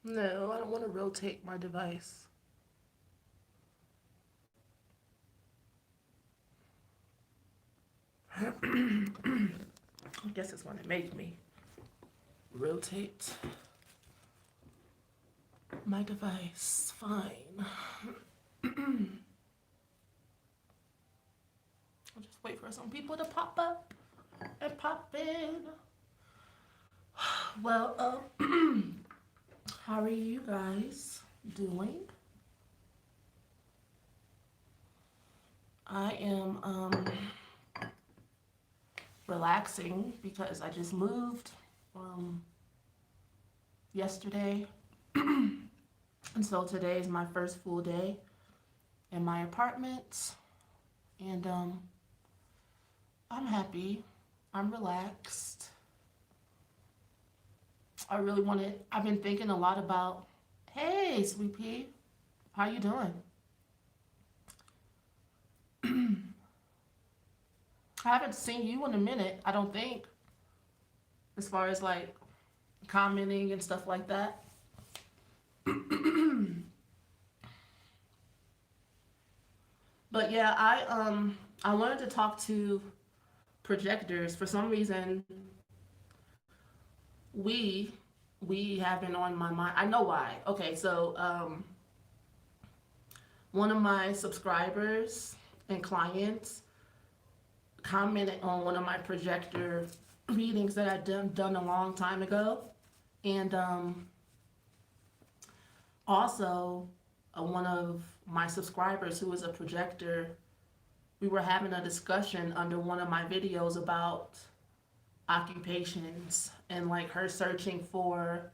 No, I don't want to rotate my device. I guess it's going to make me rotate my device. Fine. I'll just wait for some people to pop up and pop in. Well, how are you guys doing? I am relaxing because I just moved yesterday. And so today is my first full day in my apartment. And I'm happy. I'm relaxed. I've been thinking a lot about, hey, Sweet Pea, how you doing? I haven't seen you in a minute, I don't think, as far as like commenting and stuff like that. But yeah, I wanted to talk to projectors. For some reason, we we have been on my mind. I know why. Okay, so one of my subscribers and clients commented on one of my projector readings that I'd done a long time ago, and also one of my subscribers who is a projector, we were having a discussion under one of my videos about occupations and like her searching for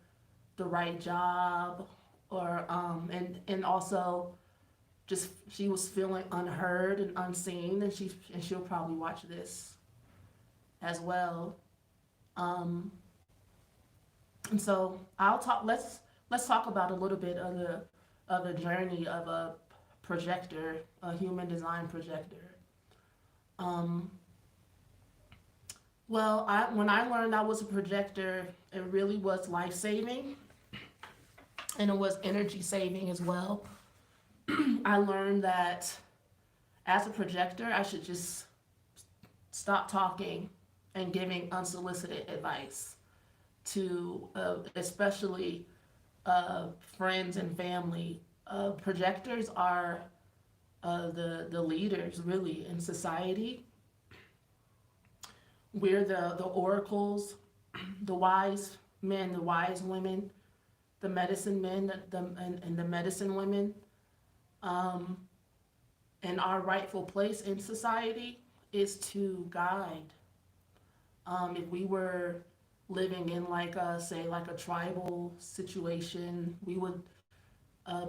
the right job, or and also just she was feeling unheard and unseen, and she'll probably watch this as well. um and so let's talk about a little bit of the journey of a projector, a human design projector. um well, when I learned I was a projector, it really was life saving, and it was energy saving as well. I learned that as a projector, I should just stop talking and giving unsolicited advice to, especially friends and family. Projectors are the leaders really in society. We're the oracles, the wise men, the wise women, the medicine men, and the medicine women. Um, and our rightful place in society is to guide. If we were living in like a, say, like a tribal situation, we would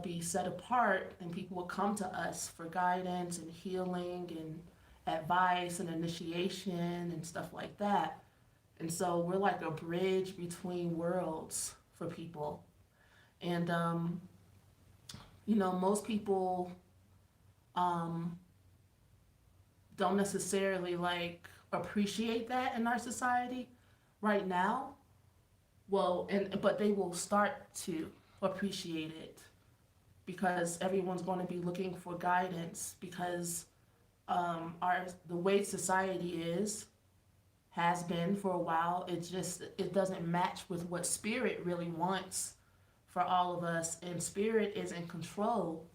be set apart, and people would come to us for guidance and healing and advice and initiation and stuff like that. And so we're like a bridge between worlds for people. And most people um, don't necessarily like appreciate that in our society right now. Well, and but they will start to appreciate it because everyone's going to be looking for guidance, because our the way society has been for a while. It doesn't match with what spirit really wants for all of us, and spirit is in control,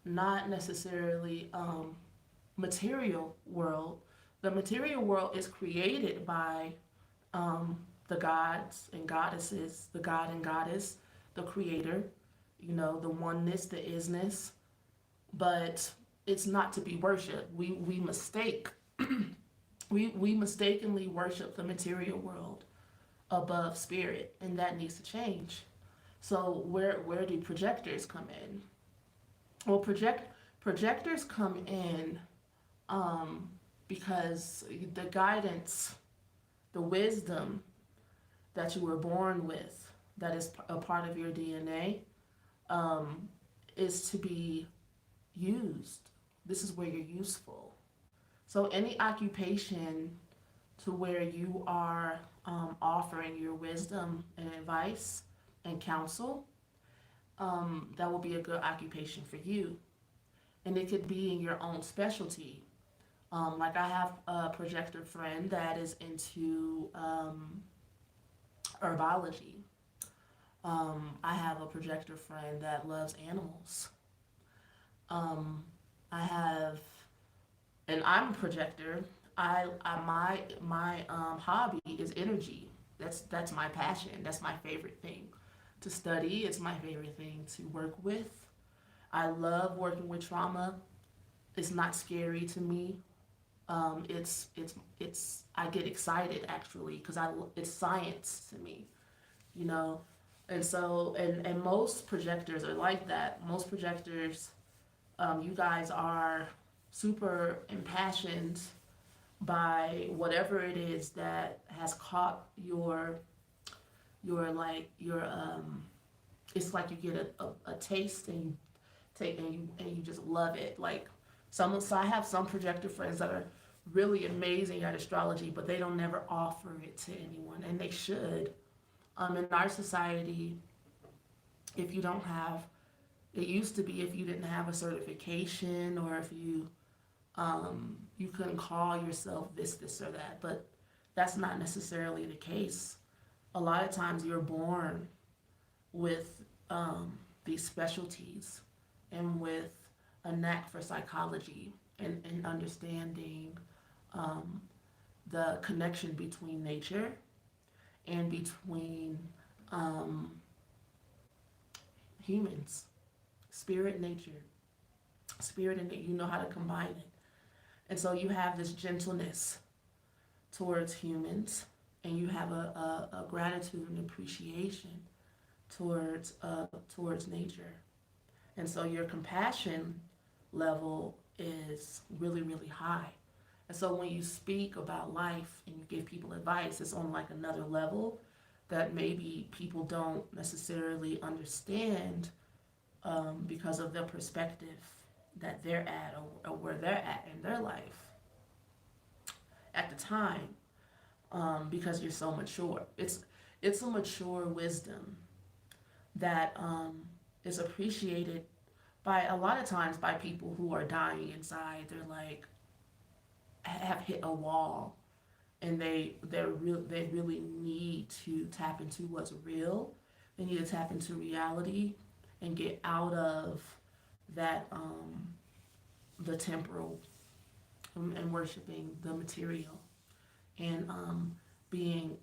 not necessarily material world. The material world is created by the gods and goddesses, the god and goddess, the creator, the oneness, the isness, but it's not to be worshipped. We mistake we mistakenly worship the material world above spirit, and that needs to change. So where do projectors come in? Well, projectors come in because the guidance, the wisdom that you were born with, that is a part of your DNA, is to be used. This is where you're useful. So any occupation to where you are offering your wisdom and advice and counsel, that will be a good occupation for you. And it could be in your own specialty. Like I have a projector friend that is into herbology. I have a projector friend that loves animals. Um, I have, and I'm a projector. My hobby is energy. That's my passion. That's my favorite thing to study. It's my favorite thing to work with. I love working with trauma. It's not scary to me. It's I get excited actually because I it's science to me, you know. And so and most projectors are like that. Most projectors, you guys are super impassioned by whatever it is that has caught your it's like you get a taste and you take and you just love it. Like so I have some projector friends that are really amazing at astrology, but they don't never offer it to anyone, and they should. In our society, if you don't have, it used to be if you didn't have a certification or if you couldn't call yourself this or that, but that's not necessarily the case. A lot of times you're born with these specialties and with a knack for psychology and understanding um, the connection between nature and between um, humans, spirit, nature, spirit, and you know how to combine it. And so you have this gentleness towards humans, and you have a gratitude and appreciation towards towards nature. And so your compassion level is really, really high. And so when you speak about life and you give people advice, it's on like another level that maybe people don't necessarily understand because of the perspective that they're at or where they're at in their life at the time, because you're so mature. It's a mature wisdom that is appreciated by a lot of times by people who are dying inside. They're like have hit a wall, and they really need to tap into what's real. They need to tap into reality and get out of that the temporal, and worshiping the material, and being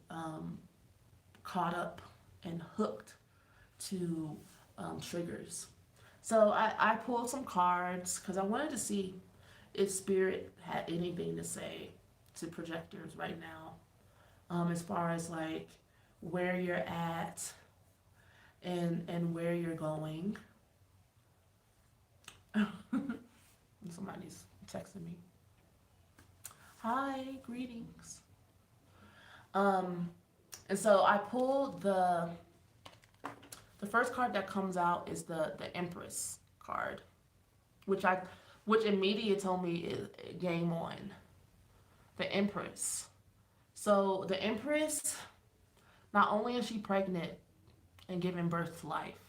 caught up and hooked to triggers. So I pulled some cards because I wanted to see if spirit had anything to say to projectors right now, as far as like where you're at and where you're going. Somebody's texting me. Hi, greetings. Um, and so I pulled the first card that comes out is the Empress card, which immediately told me is game on. The Empress. So the Empress, not only is she pregnant and giving birth to life,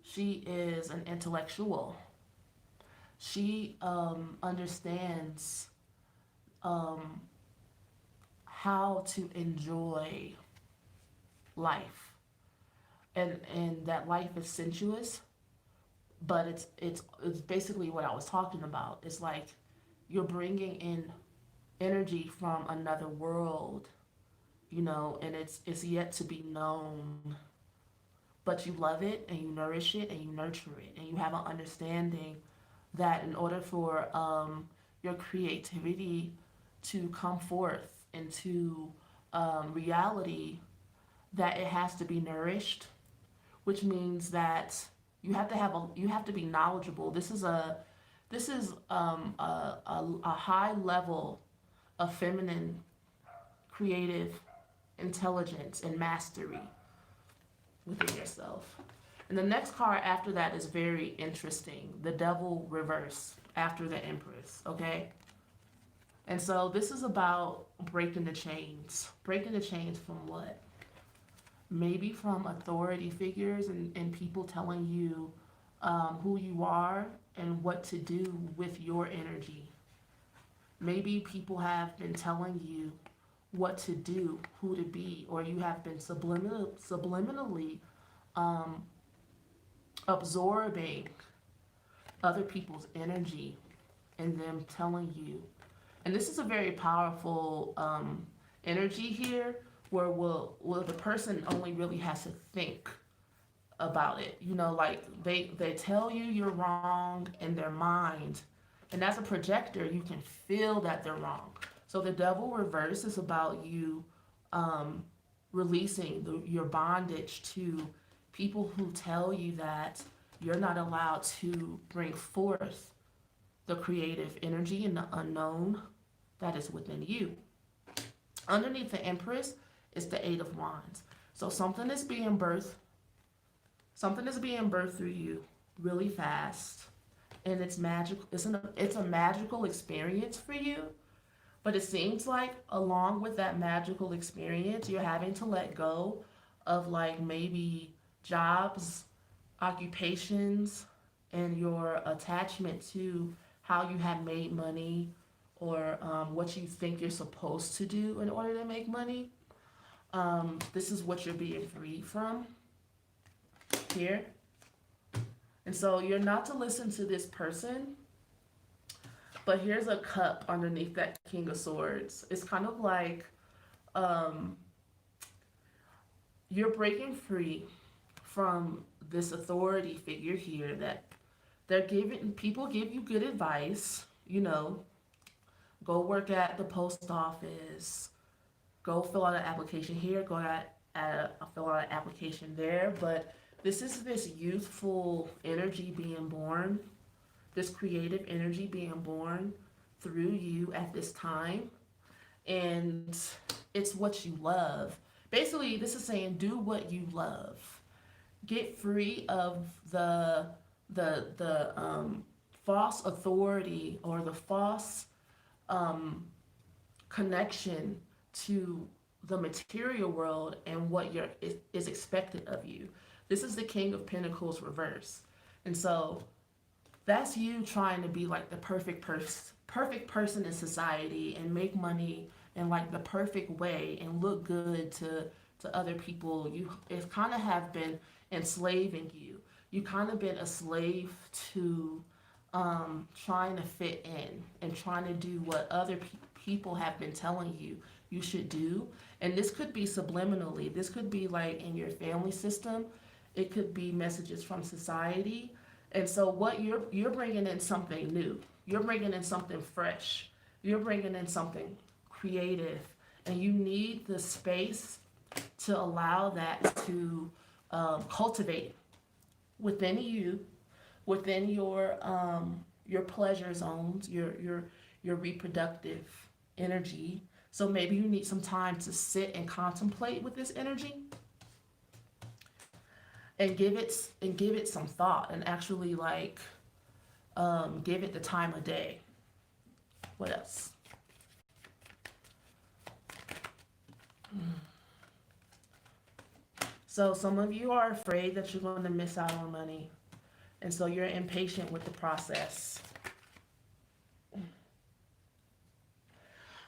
she is an intellectual. She understands um, how to enjoy life, and that life is sensuous, but it's basically what I was talking about. It's like you're bringing in energy from another world, and it's yet to be known, but you love it and you nourish it and you nurture it, and you have an understanding that in order for your creativity to come forth into reality, that it has to be nourished, which means that you have to be knowledgeable. This is a high level of feminine creative intelligence and mastery within yourself. And the next card after that is very interesting. The Devil reverse after the Empress, okay? And so this is about breaking the chains. Breaking the chains from what? Maybe from authority figures and people telling you who you are and what to do with your energy. Maybe people have been telling you what to do, who to be, or you have been subliminally um, absorbing other people's energy and them telling you. And this is a very powerful energy here where the person only really has to think about it. You know, like they tell you you're wrong in their mind. And as a projector, you can feel that they're wrong. So the devil reverse is about you um, releasing your bondage to people who tell you that you're not allowed to bring forth the creative energy and the unknown that is within you. Underneath the Empress is the Eight of Wands. So something is being birthed through you really fast, and it's magical. It's a magical experience for you. But it seems like along with that magical experience, you're having to let go of like maybe jobs, occupations, and your attachment to how you have made money or what you think you're supposed to do in order to make money. This is what you're being freed from here. And so you're not to listen to this person, but here's a cup underneath that King of Swords. It's kind of like um, you're breaking free from this authority figure here that they're giving people give you good advice, you know, go work at the post office, go fill out an application here, fill out an application there. But this is this youthful energy being born, this creative energy being born through you at this time. And it's what you love. Basically, this is saying do what you love. Get free of the false authority or the false um, connection to the material world and what is expected of you. This is the King of Pentacles reverse. And so that's you trying to be like the perfect person in society and make money in like the perfect way and look good to other people. It kind of have been enslaving you. You kind of been a slave to trying to fit in and trying to do what other people have been telling you should do. And this could be subliminally. This could be like in your family system. It could be messages from society. And so what you're bringing in something new. You're bringing in something fresh. You're bringing in something creative. And you need the space to allow that to cultivate within you, within your pleasure zones, your reproductive energy. So maybe you need some time to sit and contemplate with this energy and give it some thought and actually like give it the time of day. What else? So some of you are afraid that you're going to miss out on money, and so you're impatient with the process.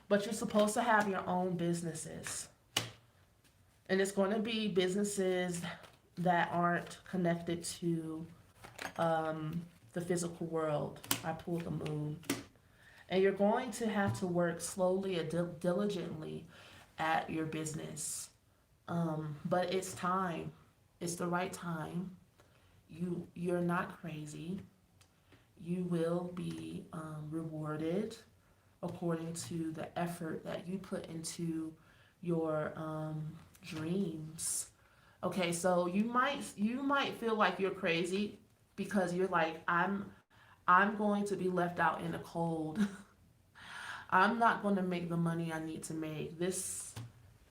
But you're supposed to have your own businesses, and it's going to be businesses that aren't connected to the physical world. I pulled the moon. And you're going to have to work slowly and diligently at your business. But it's time. It's the right time. You're not crazy. You will be rewarded according to the effort that you put into your dreams. Okay, so you might feel like you're crazy because you're like, I'm going to be left out in the cold. I'm not going to make the money I need to make. This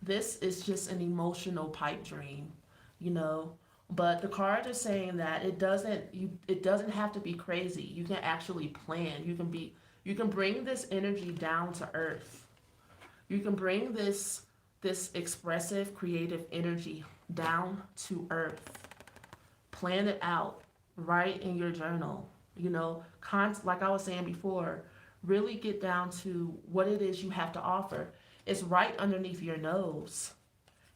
is just an emotional pipe dream, you know. But the cards are saying that it doesn't have to be crazy. You can actually plan. You can bring this energy down to earth. You can bring this expressive, creative energy down to earth. Plan it out. Write in your journal. Like I was saying before, really get down to what it is you have to offer. It's right underneath your nose.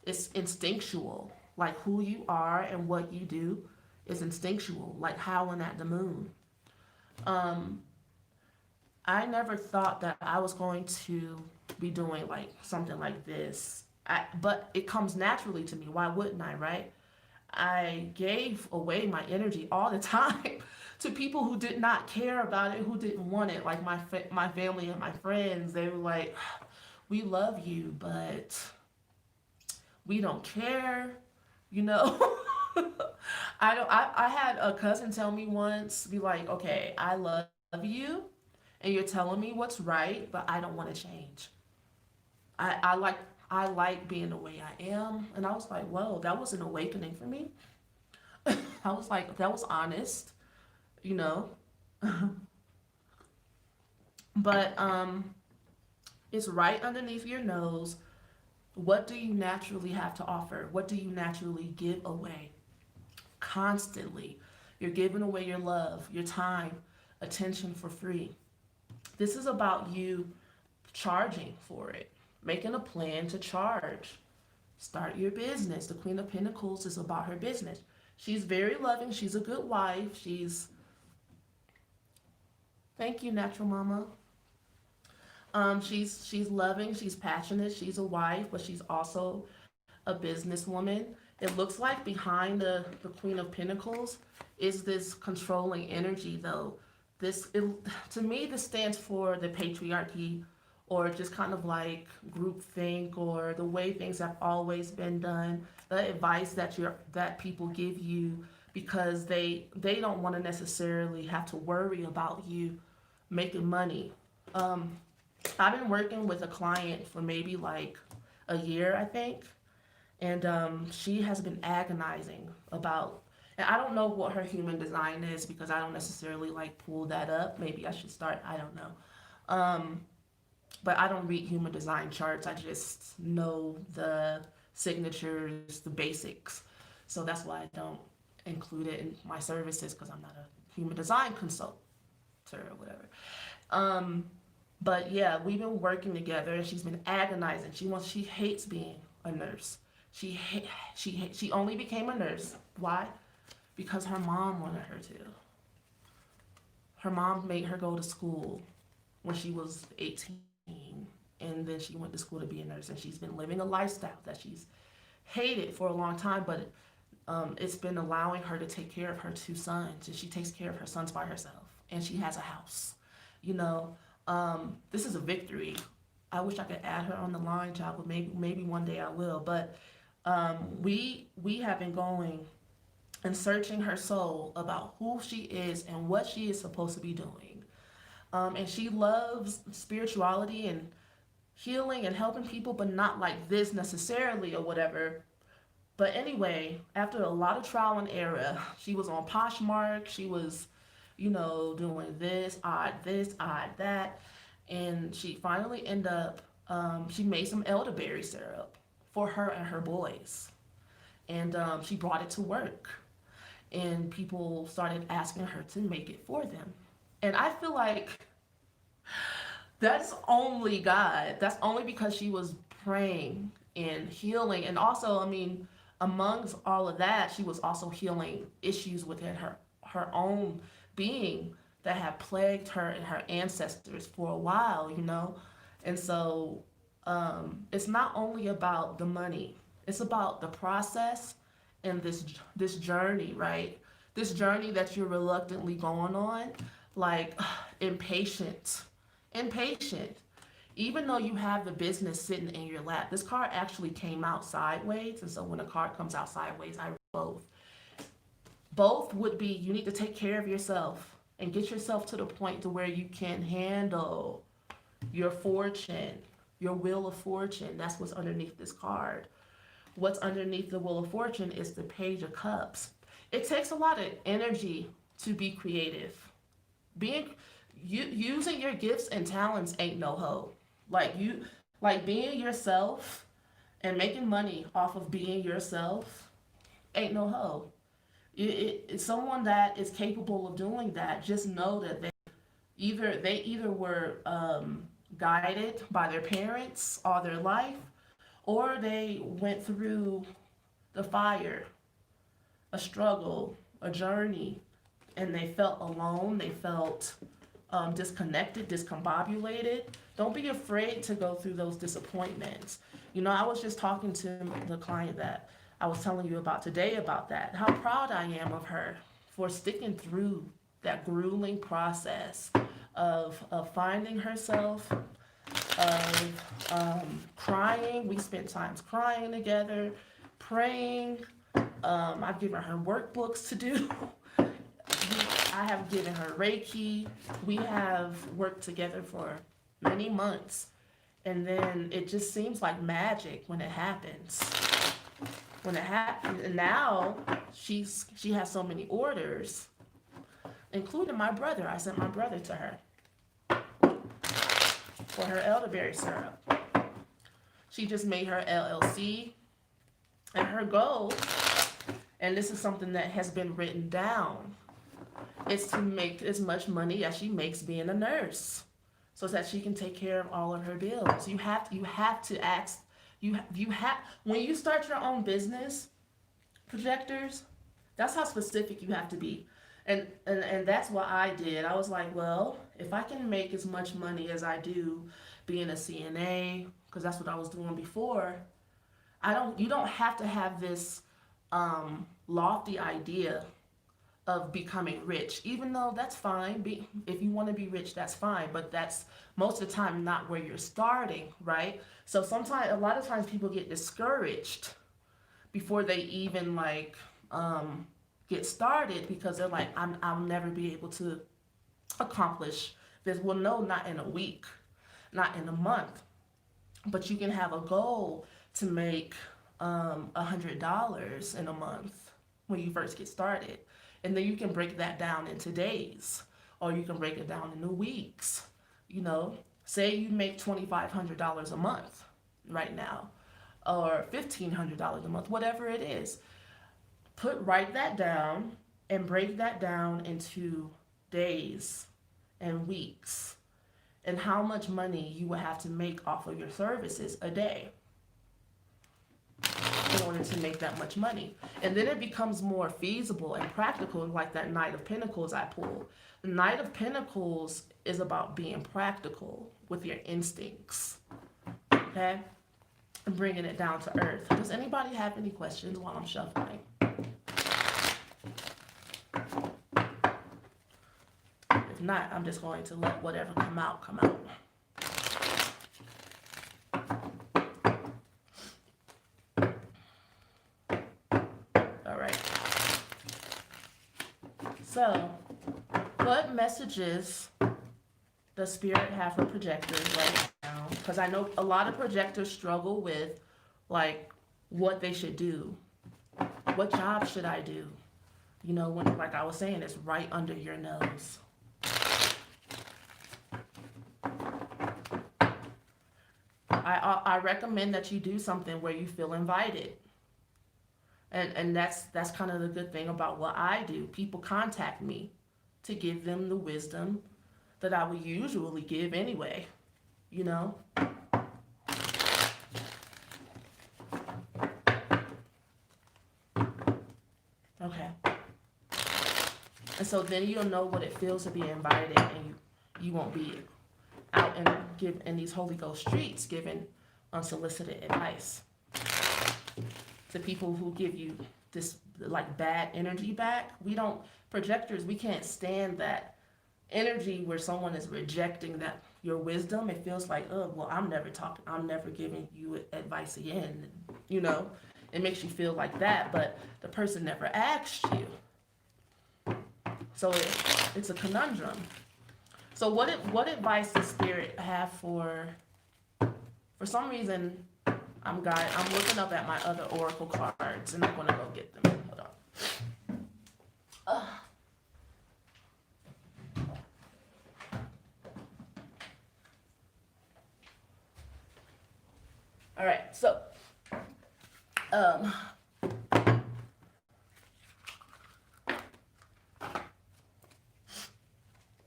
It's instinctual. Like who you are and what you do is instinctual, like howling at the moon. Um, I never thought that I was going to be doing like something like this. But it comes naturally to me. Why wouldn't I, right? I gave away my energy all the time to people who did not care about it, who didn't want it. Like my family and my friends, they were like, "We love you, but we don't care," you know. I had a cousin tell me once, be like, "Okay, I love you, and you're telling me what's right, but I don't want to change. I, I like I like being the way I am." And I was like, "Whoa, that was an awakening for me." I was like, that was honest, you know. But it's right underneath your nose. What do you naturally have to offer? What do you naturally give away? Constantly. You're giving away your love, your time, attention for free. This is about you charging for it, making a plan to charge. Start your business. The Queen of Pentacles is about her business. She's very loving. She's a good wife. Thank you, Natural Mama. She's loving. She's passionate. She's a wife, but she's also a businesswoman. It looks like behind the Queen of Pentacles is this controlling energy, though. To me, this stands for the patriarchy, or just kind of like groupthink, or the way things have always been done. The advice that people give you because they don't want to necessarily have to worry about you making money. Um, I've been working with a client for maybe like a year, I think, and she has been agonizing about. And I don't know what her human design is because I don't necessarily like pull that up. Maybe I should start. I don't know. Um, but I don't read human design charts. I just know the signatures, the basics. So that's why I don't include it in my services because I'm not a human design consultant or whatever. Um, but yeah, we've been working together, and she's been agonizing. She hates being a nurse. She only became a nurse. Why? Because her mom wanted her to. Her mom made her go to school when she was 18, and then she went to school to be a nurse, and she's been living a lifestyle that she's hated for a long time, but it's been allowing her to take care of her two sons, and she takes care of her sons by herself, and she has a house. You know, this is a victory. I wish I could add her on the line, child, but maybe one day I will. But we have been going and searching her soul about who she is and what she is supposed to be doing. And she loves spirituality and healing and helping people, but not like this necessarily or whatever. But anyway, after a lot of trial and error, she was on Poshmark. She was, doing this, odd, that. And she finally ended up, she made some elderberry syrup for her and her boys. And she brought it to work. And people started asking her to make it for them. And I feel like that's only God. That's only because she was praying and healing. And also, I mean, amongst all of that, she was also healing issues within her own being that had plagued her and her ancestors for a while. And so it's not only about the money, it's about the process and this journey, right? This journey that you're reluctantly going on, like impatient. Even though you have the business sitting in your lap, this card actually came out sideways, and so when a card comes out sideways, I both. Both would be you need to take care of yourself and get yourself to the point to where you can handle your fortune, your wheel of fortune. That's what's underneath this card. What's underneath the wheel of fortune is the Page of Cups. It takes a lot of energy to be creative. Being using your gifts and talents ain't no hoe. Like being yourself and making money off of being yourself ain't no hoe. It's someone that is capable of doing that. Just know that they either were guided by their parents all their life, or they went through the fire, a struggle, a journey, and they felt alone. They felt disconnected, discombobulated. Don't be afraid to go through those disappointments. I was just talking to the client that I was telling you about today about that, how proud I am of her for sticking through that grueling process of finding herself, of crying. We spent times crying together, praying. I've given her workbooks to do. I have given her Reiki. We have worked together for many months. And then it just seems like magic when it happens. And now she has so many orders, including my brother. I sent my brother to her for her elderberry syrup. She just made her LLC, and her goal, and this is something that has been written down, is to make as much money as she makes being a nurse, so that she can take care of all of her bills. You have to ask. You have When you start your own business, projectors, that's how specific you have to be. And that's what I did. I was like, well, if I can make as much money as I do being a CNA, because that's what I was doing before, you don't have to have this lofty idea of becoming rich, even though that's fine. If you want to be rich, that's fine, but that's most of the time not where you're starting, right? So a lot of times people get discouraged before they even get started, because they're like, I'll never be able to accomplish this. Well, no, not in a week, not in a month, but you can have a goal to make $100 in a month when you first get started. And then you can break that down into days, or you can break it down into weeks. Say you make $2,500 a month right now, or $1,500 a month, whatever it is. Write that down and break that down into days and weeks, and how much money you will have to make off of your services a day in order to make that much money. And then it becomes more feasible and practical, like that Knight of Pentacles I pulled. The Knight of Pentacles is about being practical with your instincts, okay? And bringing it down to earth. Does anybody have any questions while I'm shuffling? If not, I'm just going to let whatever come out, come out. All right. So, what messages does Spirit have for projectors right now? Because I know a lot of projectors struggle with, what they should do. What job should I do? When, like I was saying, it's right under your nose. I recommend that you do something where you feel invited. And that's kind of the good thing about what I do. People contact me to give them the wisdom that I would usually give anyway, Okay. And so then you'll know what it feels to be invited, and you won't be out in these Holy Ghost streets giving unsolicited advice to people who give you this bad energy back. Projectors, we can't stand that energy where someone is rejecting your wisdom. It feels like, oh, well, I'm never giving you advice again. It makes you feel like that, but the person never asked you. So it's a conundrum. So what advice does Spirit have for some reason, I'm looking up at my other oracle cards, and I'm going to go get them. Hold on. All right, so um,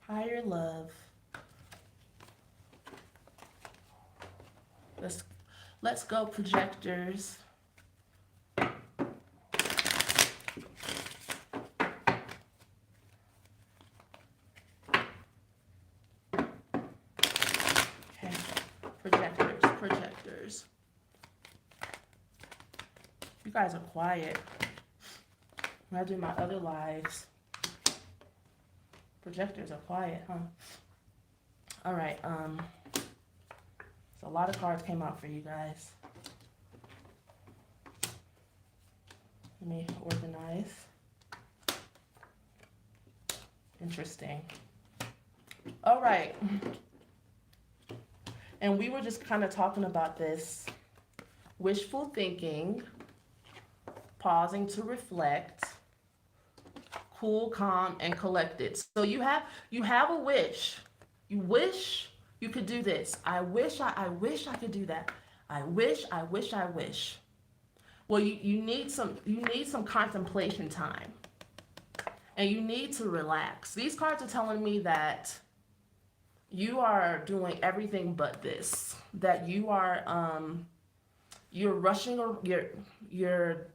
higher love. Let's let's go projectors. Okay, projectors. You guys are quiet. When I do my other lives, projectors are quiet, huh? All right. So a lot of cards came out for you guys. Let me organize. Interesting. All right. And we were just kind of talking about this wishful thinking, pausing to reflect, cool, calm, and collected. So you have a wish. You wish you could do this. I wish I could do that. I wish. Well, you need some contemplation time. And you need to relax. These cards are telling me that you are doing everything but this. That you're rushing, or your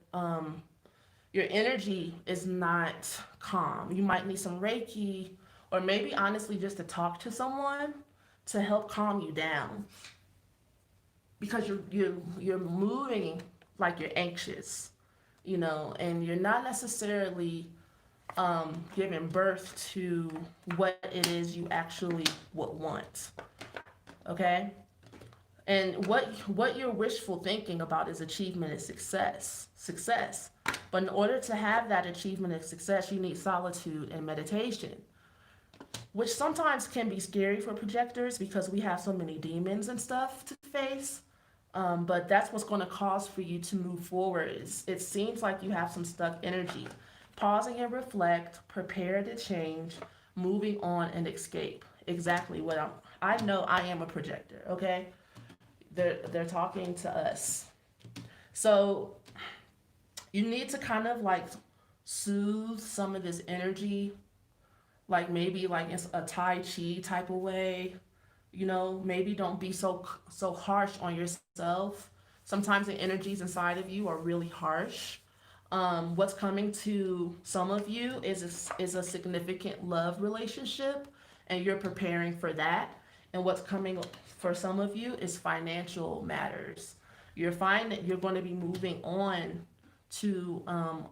energy is not calm. You might need some Reiki, or maybe honestly just to talk to someone to help calm you down, because you're moving like you're anxious, and you're not necessarily giving birth to what it is you actually would want. Okay? And what you're wishful thinking about is achievement and success. But in order to have that achievement and success, you need solitude and meditation, which sometimes can be scary for projectors because we have so many demons and stuff to face. But that's what's going to cause for you to move forward. It seems like you have some stuck energy. Pausing and reflect, prepare to change, moving on and escape. Exactly what I know. I am a projector. Okay, they're talking to us. So you need to kind of like soothe some of this energy, like maybe like it's a Tai Chi type of way. Maybe don't be so harsh on yourself. Sometimes the energies inside of you are really harsh. What's coming to some of you is a significant love relationship, and you're preparing for that. And what's coming for some of you is financial matters. You're finding that you're going to be moving on to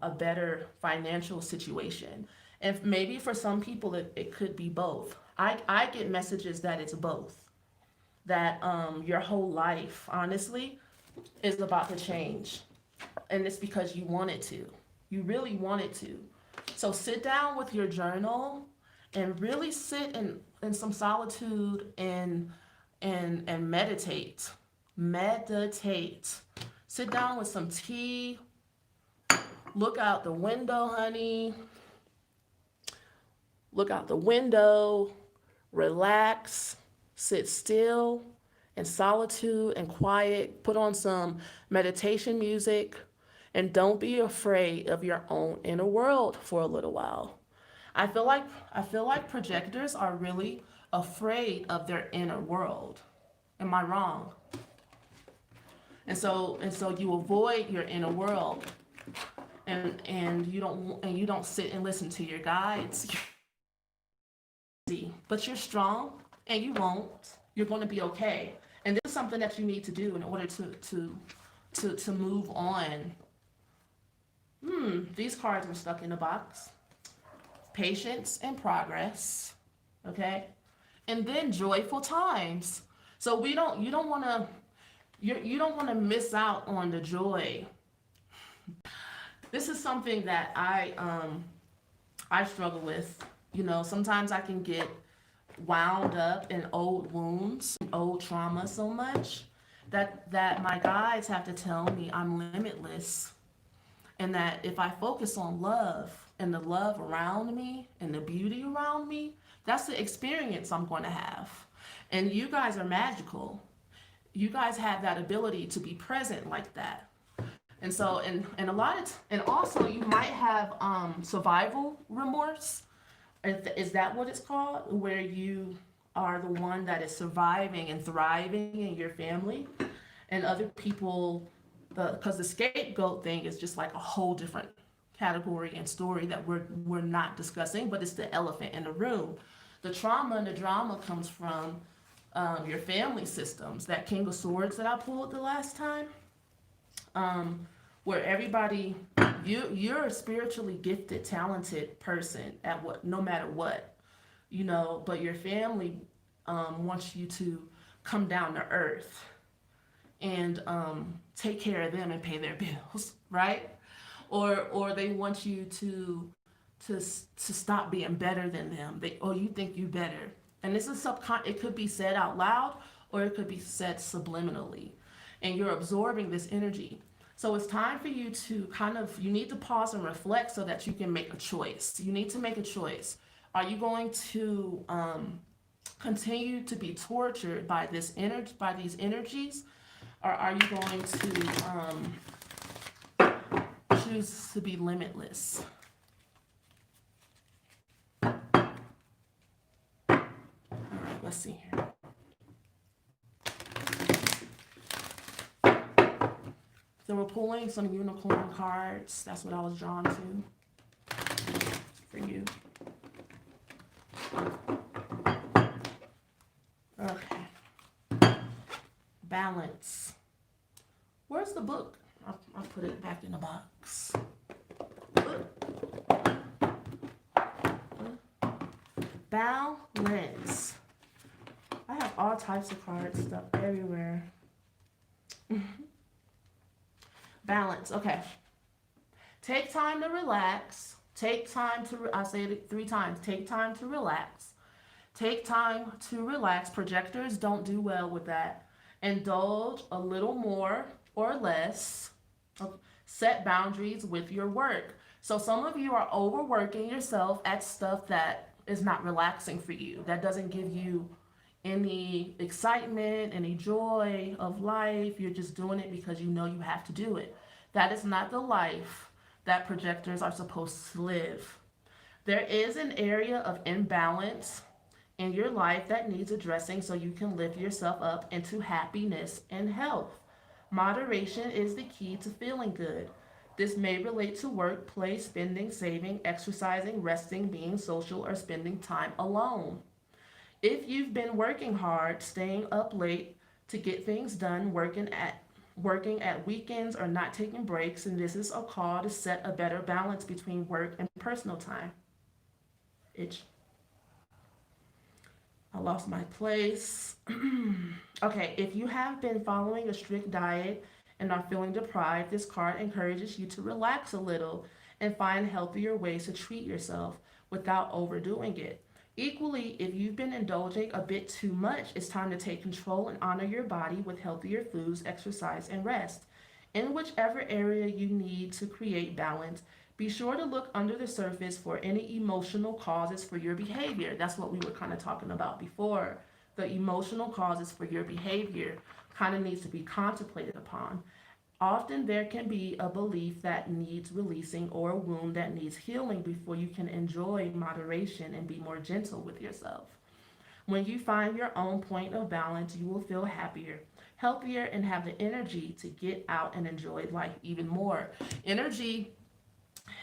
a better financial situation. And maybe for some people, it could be both. I get messages that it's both. That your whole life, honestly, is about to change. And it's because you want it to. You really want it to. So sit down with your journal and really sit in some solitude and meditate. Meditate. Sit down with some tea. Look out the window, honey. Look out the window. Relax. Sit still in solitude and quiet. Put on some meditation music. And don't be afraid of your own inner world for a little while. I feel like projectors are really afraid of their inner world. Am I wrong? And so you avoid your inner world, and you don't sit and listen to your guides. But you're strong, and you won't. You're going to be okay. And this is something that you need to do in order to move on. These cards were stuck in a box. Patience and progress. Okay? And then joyful times. So you don't want to miss out on the joy. This is something that I struggle with. Sometimes I can get wound up in old wounds, old trauma so much that my guides have to tell me I'm limitless, and that if I focus on love and the love around me and the beauty around me, that's the experience I'm going to have. And you guys are magical. you guys have that ability to be present like that. And so, and a lot of, and also you might have survival remorse. Is that what it's called? Where you are the one that is surviving and thriving in your family, and other people, because the scapegoat thing is just like a whole different category and story that we're not discussing, but it's the elephant in the room. The trauma and the drama comes from your family systems. That King of Swords that I pulled the last time, where everybody, you're a spiritually gifted, talented person at what, no matter what, but your family wants you to come down to earth and take care of them and pay their bills, right? Or they want you to stop being better than them. You think you better, and this is it could be said out loud or it could be said subliminally, and you're absorbing this energy. So it's time for you to you need to pause and reflect so that you can make a choice. You need to make a choice. Are you going to continue to be tortured by these energies, or are you going to choose to be limitless? All right, let's see here. So we're pulling some unicorn cards. That's what I was drawn to for you. Okay. Balance. Where's the book? I'll put it back in the box. Balance. I have all types of cards stuff everywhere. Balance. Okay. Take time to relax. Take time to, I say it 3 times. Take time to relax. Take time to relax. Projectors don't do well with that. Indulge a little more or less. Set boundaries with your work. So some of you are overworking yourself at stuff that is not relaxing for you. That doesn't give you any excitement, any joy of life. You're just doing it because you know you have to do it. That is not the life that projectors are supposed to live. There is an area of imbalance in your life that needs addressing so you can lift yourself up into happiness and health. Moderation is the key to feeling good. This may relate to work, play, spending, saving, exercising, resting, being social, or spending time alone. If you've been working hard, staying up late to get things done, working at weekends or not taking breaks, and this is a call to set a better balance between work and personal time. I lost my place. Okay, if you have been following a strict diet and are feeling deprived, this card encourages you to relax a little and find healthier ways to treat yourself without overdoing it. Equally, if you've been indulging a bit too much, it's time to take control and honor your body with healthier foods, exercise, and rest. In whichever area you need to create balance, be sure to look under the surface for any emotional causes for your behavior. That's what we were kind of talking about before. The emotional causes for your behavior kind of needs to be contemplated upon. Often there can be a belief that needs releasing or a wound that needs healing before you can enjoy moderation and be more gentle with yourself. When you find your own point of balance, you will feel happier, healthier, and have the energy to get out and enjoy life even more. Energy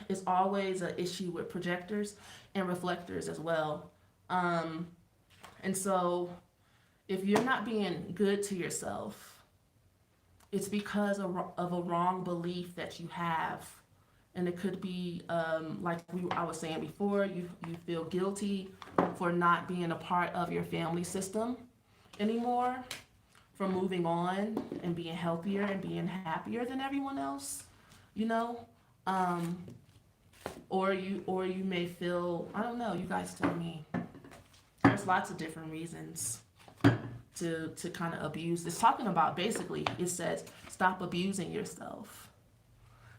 is always an issue with projectors and reflectors as well. And so if you're not being good to yourself, it's because of a wrong belief that you have. And it could be, I was saying before, you feel guilty for not being a part of your family system anymore, for moving on and being healthier and being happier than everyone else, you know? Or you may feel, I don't know, you guys tell me. There's lots of different reasons to kind of abuse. It's talking about, basically, it says stop abusing yourself.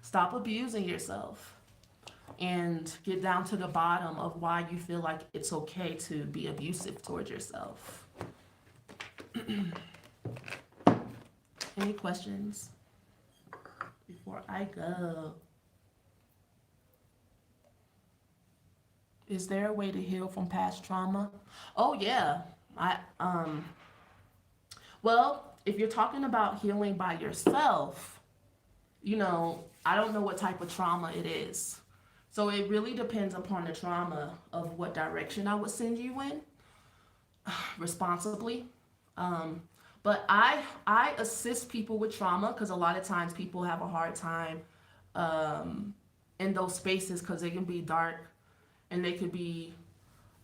Stop abusing yourself and get down to the bottom of why you feel like it's okay to be abusive towards yourself. Any questions before I go? Is there a way to heal from past trauma? Oh yeah. I well, if you're talking about healing by yourself, I don't know what type of trauma it is. So it really depends upon the trauma of what direction I would send you in responsibly. Um, but I assist people with trauma because a lot of times people have a hard time um, in those spaces because they can be dark and they could be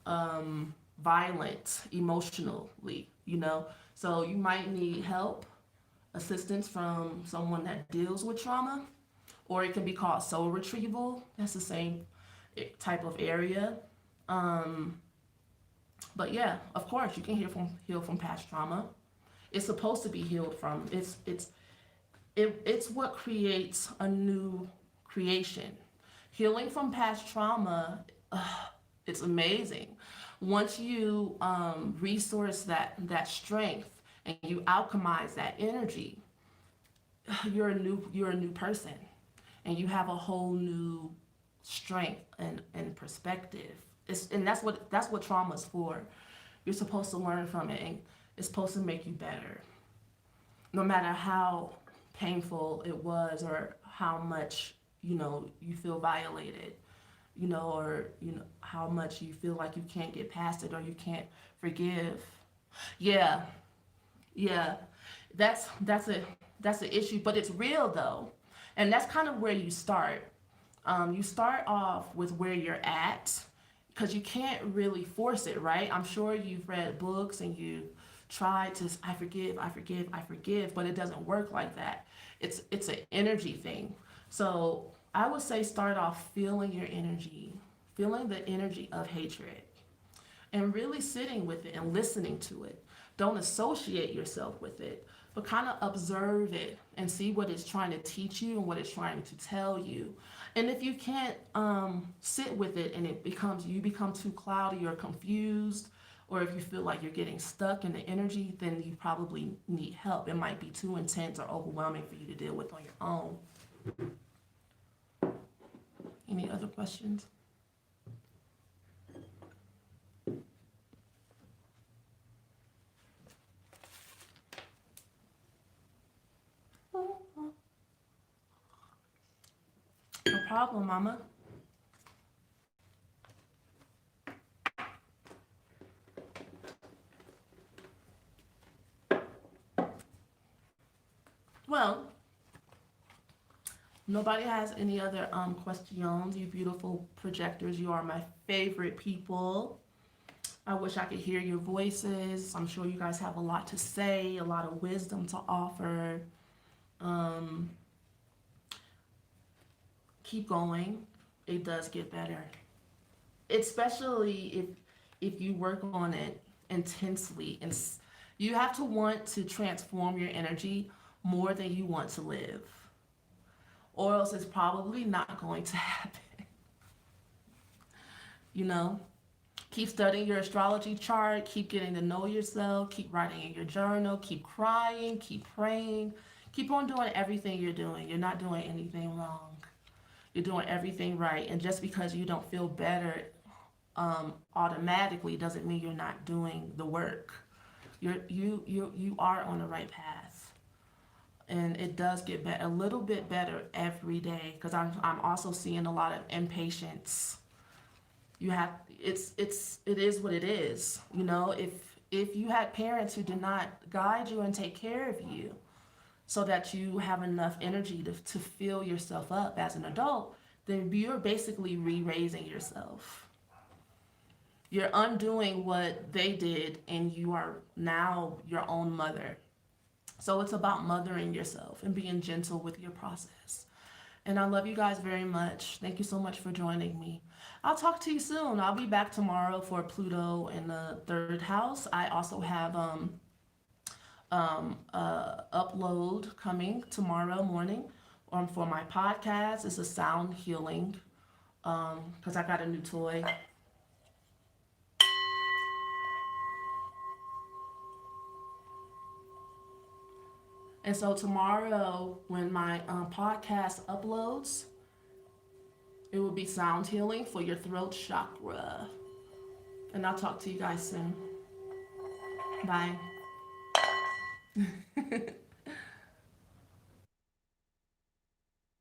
violent emotionally. So you might need help, assistance from someone that deals with trauma, or it can be called soul retrieval. That's the same type of area. Um, but yeah, of course, you can heal from past trauma. It's supposed to be healed from. It's what creates a new creation. Healing from past trauma, it's amazing. Once you resource that strength and you alchemize that energy, you're a new person, and you have a whole new strength and perspective. And that's what trauma is for. You're supposed to learn from it, and it's supposed to make you better, no matter how painful it was or how much you feel violated, or how much you feel like you can't get past it or you can't forgive. Yeah, yeah, that's an issue, but it's real though, and that's kind of where you start. You start off with where you're at because you can't really force it, right? I'm sure you've read books and you tried to I forgive, I forgive, I forgive, but it doesn't work like that. It's an energy thing. So I would say start off feeling your energy, feeling the energy of hatred, and really sitting with it and listening to it. Don't associate yourself with it, but kind of observe it and see what it's trying to teach you and what it's trying to tell you. And if you can't sit with it and you become too cloudy or confused, or if you feel like you're getting stuck in the energy, then you probably need help. It might be too intense or overwhelming for you to deal with on your own. Any other questions? No problem, Mama. Well, nobody has any other questions. You beautiful projectors, you are my favorite people. I wish I could hear your voices. I'm sure you guys have a lot to say, a lot of wisdom to offer. Um, keep going. It does get better, especially if you work on it intensely, and you have to want to transform your energy more than you want to live, or else it's probably not going to happen. you know Keep studying your astrology chart, keep getting to know yourself, keep writing in your journal, keep crying, keep praying, keep on doing everything you're doing. You're not doing anything wrong. You're doing everything right. And just because you don't feel better automatically doesn't mean you're not doing the work. You are on the right path, and it does get a little bit better every day. Because I'm also seeing a lot of impatience. It is what it is. If you had parents who did not guide you and take care of you, so that you have enough energy to fill yourself up as an adult, then you're basically re-raising yourself. You're undoing what they did, and you are now your own mother. So it's about mothering yourself and being gentle with your process. And I love you guys very much. Thank you so much for joining me. I'll talk to you soon. I'll be back tomorrow for Pluto in the third house. I also have upload coming tomorrow morning for my podcast. It's a sound healing because I got a new toy. And so tomorrow, when my podcast uploads, it will be sound healing for your throat chakra. And I'll talk to you guys soon. Bye.